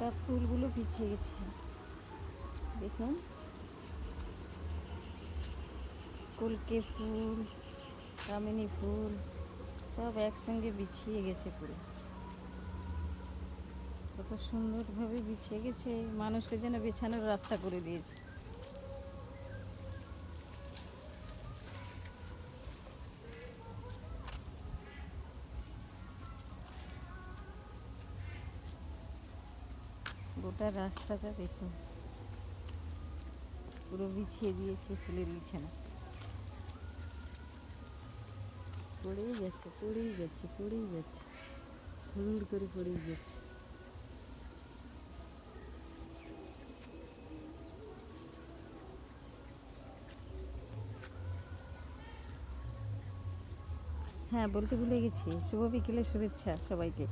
গোটা ফুলগুলো পিছিয়ে গেছে, দেখুন। কলকে ফুল, কামিনী ফুল সব একসঙ্গে বিছিয়ে গেছে পুরো। কত সুন্দরভাবে বিছিয়ে গেছে, মানুষকে যেন বিছানোর রাস্তা করে দিয়েছে। গোটা রাস্তাটা দেখুন, পুরো বিছিয়ে দিয়েছে ফুলের বিছানা। পড়েই যাচ্ছে, পড়েই যাচ্ছে, পড়েই যাচ্ছে, হুড় করে পড়েই যাচ্ছে। হ্যাঁ, বলতে ভুলে গেছি, শুভ বিকেলের শুভেচ্ছা সবাইকে।